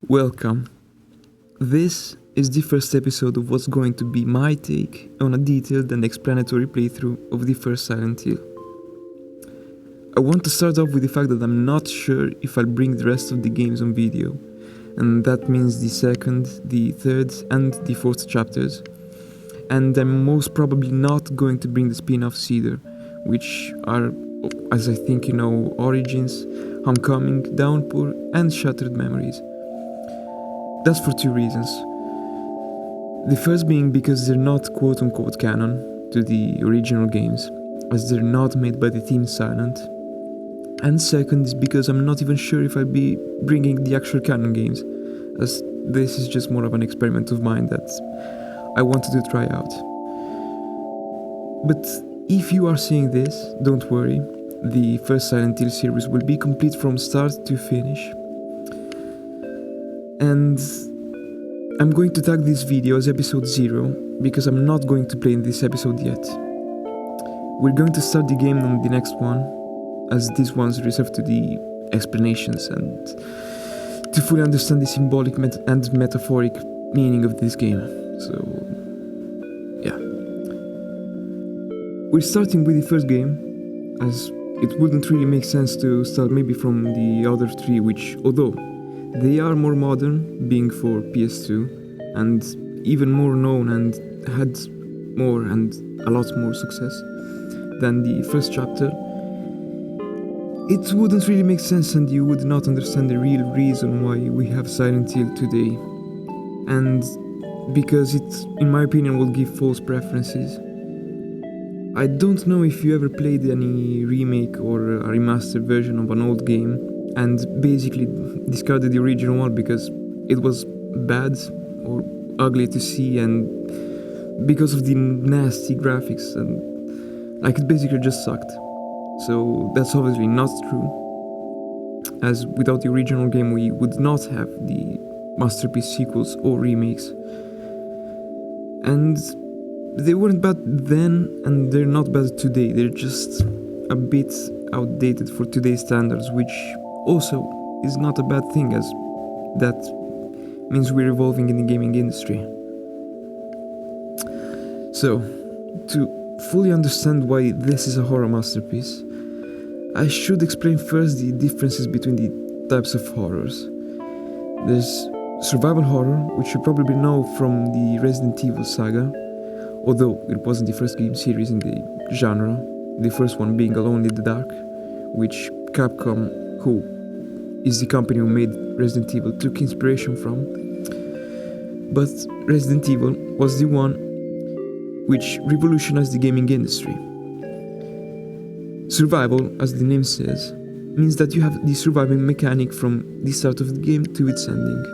Welcome. This is the first episode of what's going to be my take on a detailed and explanatory playthrough of the first Silent Hill. I want to start off with the fact that I'm not sure if I'll bring the rest of the games on video, and that means the second, the third, and the fourth chapters. And I'm most probably not going to bring the spin-offs either, which are, as I think you know, Origins, Homecoming, Downpour, and Shattered Memories. That's for two reasons. The first being because they're not quote-unquote canon to the original games, as they're not made by the team Silent. And second is because I'm not even sure if I'll be bringing the actual canon games, as this is just more of an experiment of mine that I wanted to try out. But if you are seeing this, don't worry, the first Silent Hill series will be complete from start to finish. And I'm going to tag this video as episode 0 because I'm not going to play in this episode yet. We're going to start the game on the next one, as this one's reserved to the explanations and to fully understand the symbolic and metaphoric meaning of this game. So, yeah. We're starting with the first game, as it wouldn't really make sense to start maybe from the other three, which, although they are more modern, being for PS2, and even more known and had more and a lot more success than the first chapter, it wouldn't really make sense and you would not understand the real reason why we have Silent Hill today. And because it, in my opinion, will give false preferences. I don't know if you ever played any remake or a remastered version of an old game and basically discarded the original one because it was bad or ugly to see and because of the nasty graphics, and like it basically just sucked. So that's obviously not true, as without the original game we would not have the masterpiece sequels or remakes. And they weren't bad then and they're not bad today, they're just a bit outdated for today's standards, which also is not a bad thing, as that means we're evolving in the gaming industry. So, to fully understand why this is a horror masterpiece, I should explain first the differences between the types of horrors. There's survival horror, which you probably know from the Resident Evil saga, although it wasn't the first game series in the genre, the first one being Alone in the Dark, which Capcom, who is the company who made Resident Evil, took inspiration from. But Resident Evil was the one which revolutionized the gaming industry. Survival, as the name says, means that you have the surviving mechanic from the start of the game to its ending.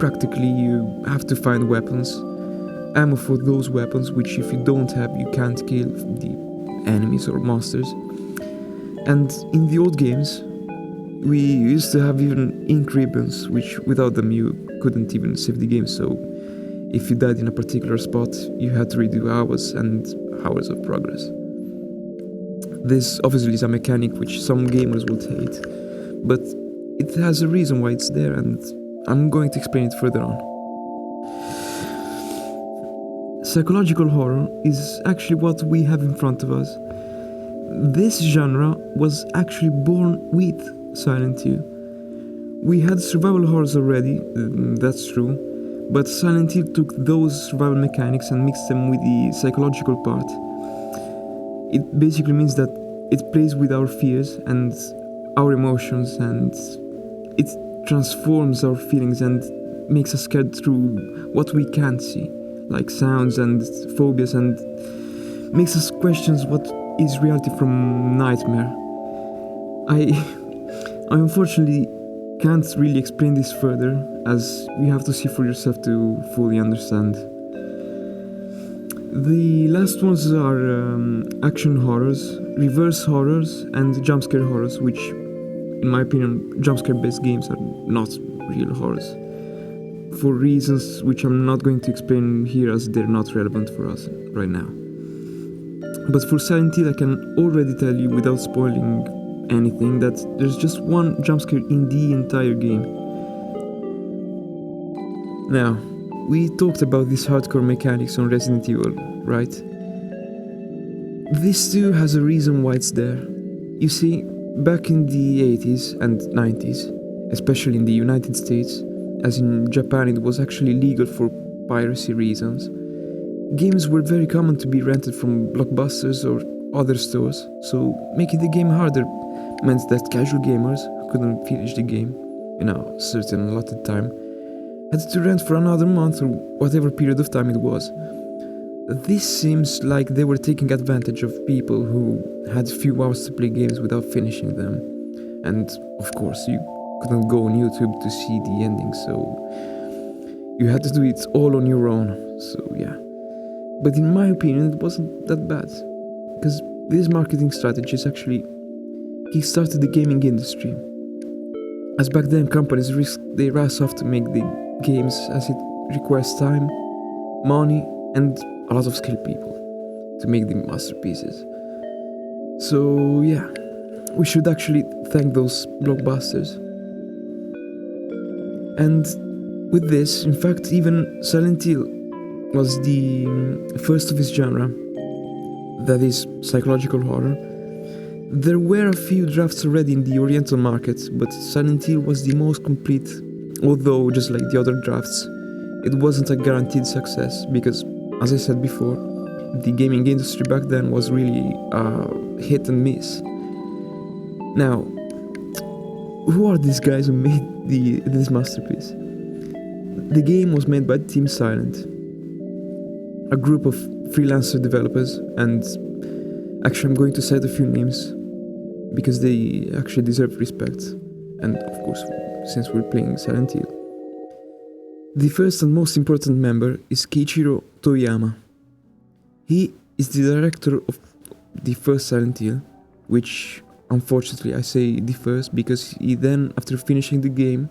Practically, you have to find weapons, ammo for those weapons, which if you don't have, you can't kill the enemies or monsters. And in the old games, we used to have even ink ribbons, which without them you couldn't even save the game, so if you died in a particular spot, you had to redo hours and hours of progress. This obviously is a mechanic which some gamers will hate, but it has a reason why it's there, and I'm going to explain it further on. Psychological horror is actually what we have in front of us. This genre was actually born with Silent Hill. We had survival horrors already, that's true, but Silent Hill took those survival mechanics and mixed them with the psychological part. It basically means that it plays with our fears and our emotions, and it transforms our feelings and makes us scared through what we can't see, like sounds and phobias, and makes us question what is reality from nightmare. I unfortunately can't really explain this further, as you have to see for yourself to fully understand. The last ones are action horrors, reverse horrors, and jumpscare horrors, which, in my opinion, jumpscare based games are not real horrors, for reasons which I'm not going to explain here as they're not relevant for us right now. But for Silent Hill, I can already tell you without spoiling anything that there's just one jump scare in the entire game, Now, we talked about these hardcore mechanics on Resident Evil, right? This too has a reason why it's there. You see, back in the 80s and 90s, especially in the United States, as in Japan it was actually legal for piracy reasons, games were very common to be rented from blockbusters or other stores, so making the game harder meant that casual gamers who couldn't finish the game in a certain allotted time had to rent for another month or whatever period of time it was. This seems like they were taking advantage of people who had few hours to play games without finishing them. And of course, you couldn't go on YouTube to see the ending, so you had to do it all on your own, so yeah. But in my opinion, it wasn't that bad, because these marketing strategies actually kickstarted the gaming industry. As back then, companies risked their ass off to make the games, as it requires time, money, and a lot of skilled people to make the masterpieces. So yeah, we should actually thank those blockbusters. And with this, in fact, even Silent Hill was the first of its genre, that is, psychological horror. There were a few drafts already in the Oriental market, but Silent Hill was the most complete, although just like the other drafts, it wasn't a guaranteed success because, as I said before, the gaming industry back then was really hit and miss. Now, who are these guys who made this masterpiece? The game was made by Team Silent, a group of freelancer developers, and actually I'm going to cite a few names because they actually deserve respect, and of course, since we're playing Silent Hill. The first and most important member is Keiichiro Toyama. He is the director of the first Silent Hill, which unfortunately I say the first because he then, after finishing the game,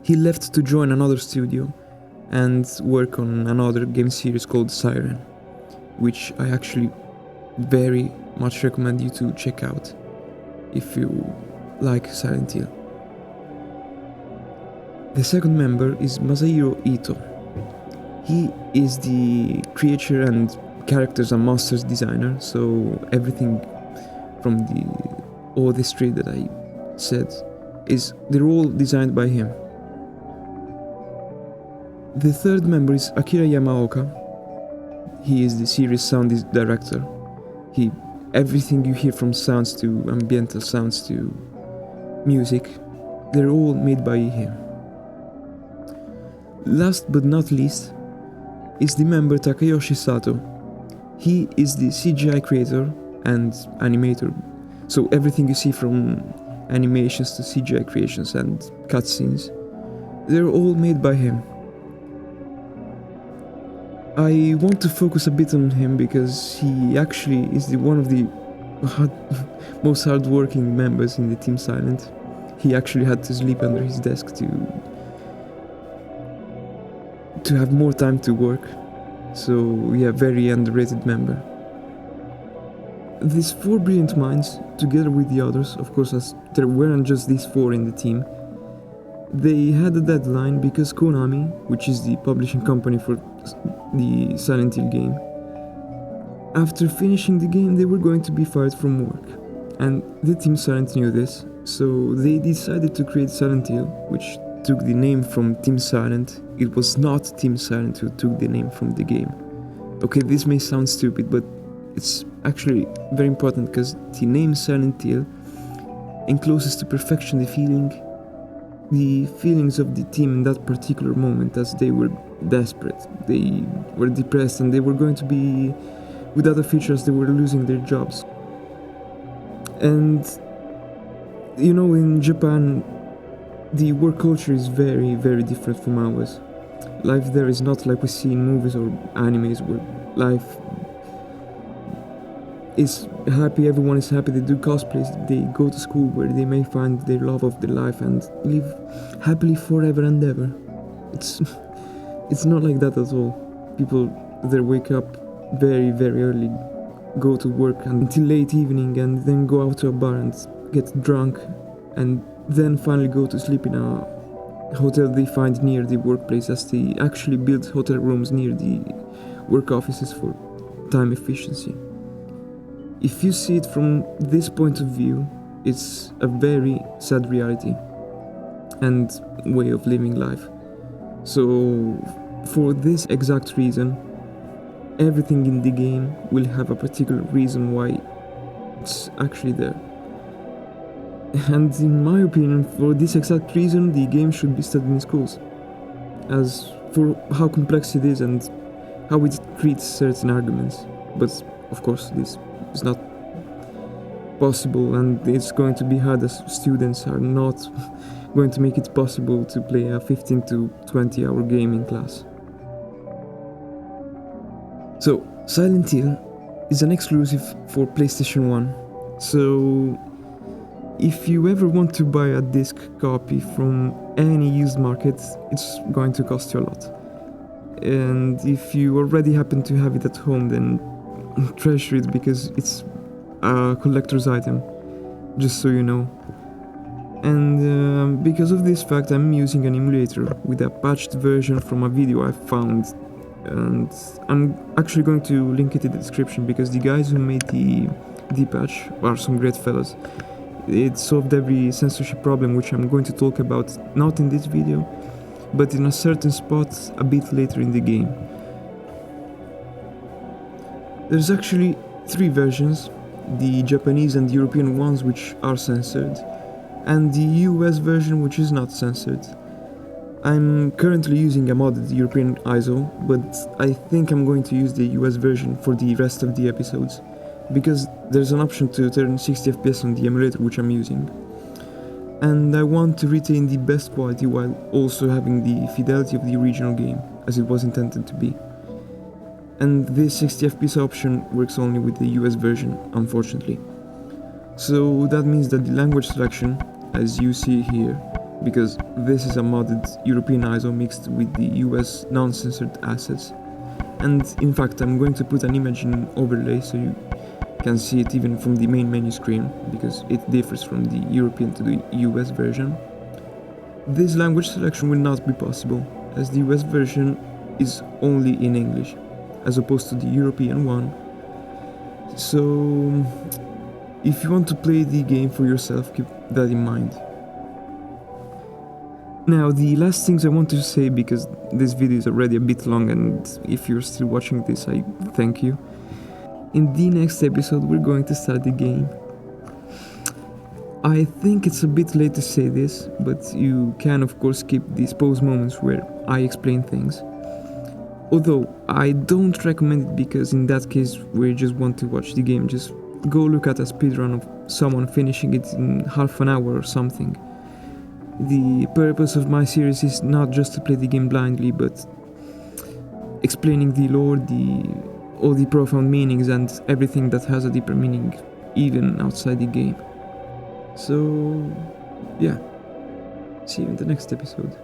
he left to join another studio and work on another game series called Siren, which I actually very much recommend you to check out if you like Silent Hill. The second member is Masahiro Ito. He is the creature and characters and monsters designer, so everything from all this tree that I said they're all designed by him. The third member is Akira Yamaoka. He is the series sound director. Everything you hear from sounds to ambiental sounds to music, they're all made by him. Last but not least is the member Takayoshi Sato. He is the CGI creator and animator, so everything you see from animations to CGI creations and cutscenes, they're all made by him. I want to focus a bit on him because he actually is one of the most hard-working members in the Team Silent. He actually had to sleep under his desk to have more time to work. So yeah, very underrated member. These four brilliant minds, together with the others, of course, as there weren't just these four in the team, they had a deadline because Konami, which is the publishing company for the Silent Hill game, after finishing the game they were going to be fired from work. And the Team Silent knew this, so they decided to create Silent Hill, which took the name from Team Silent. It was not Team Silent who took the name from the game. Okay, this may sound stupid, but it's actually very important because the name Silent Hill encloses to perfection the feelings of the team in that particular moment, as they were desperate, they were depressed, and they were going to be without a future as they were losing their jobs. And you know, in Japan the work culture is very, very different from ours. Life there is not like we see in movies or animes, where life is happy, everyone is happy, they do cosplays, they go to school where they may find their love of their life and live happily forever and ever. It's not like that at all. People there wake up very, very early, go to work until late evening, and then go out to a bar and get drunk, and then finally go to sleep in a hotel they find near the workplace, as they actually build hotel rooms near the work offices for time efficiency. If you see it from this point of view, it's a very sad reality and way of living life. So, for this exact reason, everything in the game will have a particular reason why it's actually there. And in my opinion, for this exact reason, the game should be studied in schools, as for how complex it is and how it treats certain arguments. But of course, this is not possible, and it's going to be hard as students are not going to make it possible to play a 15 to 20 hour game in class. So, Silent Hill is an exclusive for PlayStation 1, so if you ever want to buy a disc copy from any used market, it's going to cost you a lot. And if you already happen to have it at home, then treasure it, because it's a collector's item, just so you know. And because of this fact, I'm using an emulator with a patched version from a video I found, and I'm actually going to link it in the description, because the guys who made the patch are some great fellas. It solved every censorship problem, which I'm going to talk about not in this video, but in a certain spot a bit later in the game. There's actually 3 versions, the Japanese and European ones, which are censored, and the US version, which is not censored. I'm currently using a modded European ISO, but I think I'm going to use the US version for the rest of the episodes, because there's an option to turn 60 FPS on the emulator which I'm using. And I want to retain the best quality while also having the fidelity of the original game, as it was intended to be. And this 60 FPS option works only with the US version, unfortunately. So that means that the language selection, as you see here, because this is a modded European ISO mixed with the US non-censored assets. And in fact, I'm going to put an image in overlay so you can see it even from the main menu screen, because it differs from the European to the US version. This language selection will not be possible, as the US version is only in English, as opposed to the European one. So, if you want to play the game for yourself, keep that in mind. Now, the last things I want to say, because this video is already a bit long, and if you're still watching this, I thank you. In the next episode, we're going to start the game. I think it's a bit late to say this, but you can of course skip these pause moments where I explain things. Although, I don't recommend it, because in that case, where you just want to watch the game, just go look at a speedrun of someone finishing it in half an hour or something. The purpose of my series is not just to play the game blindly, but explaining the lore, all the profound meanings and everything that has a deeper meaning, even outside the game. So, yeah, see you in the next episode.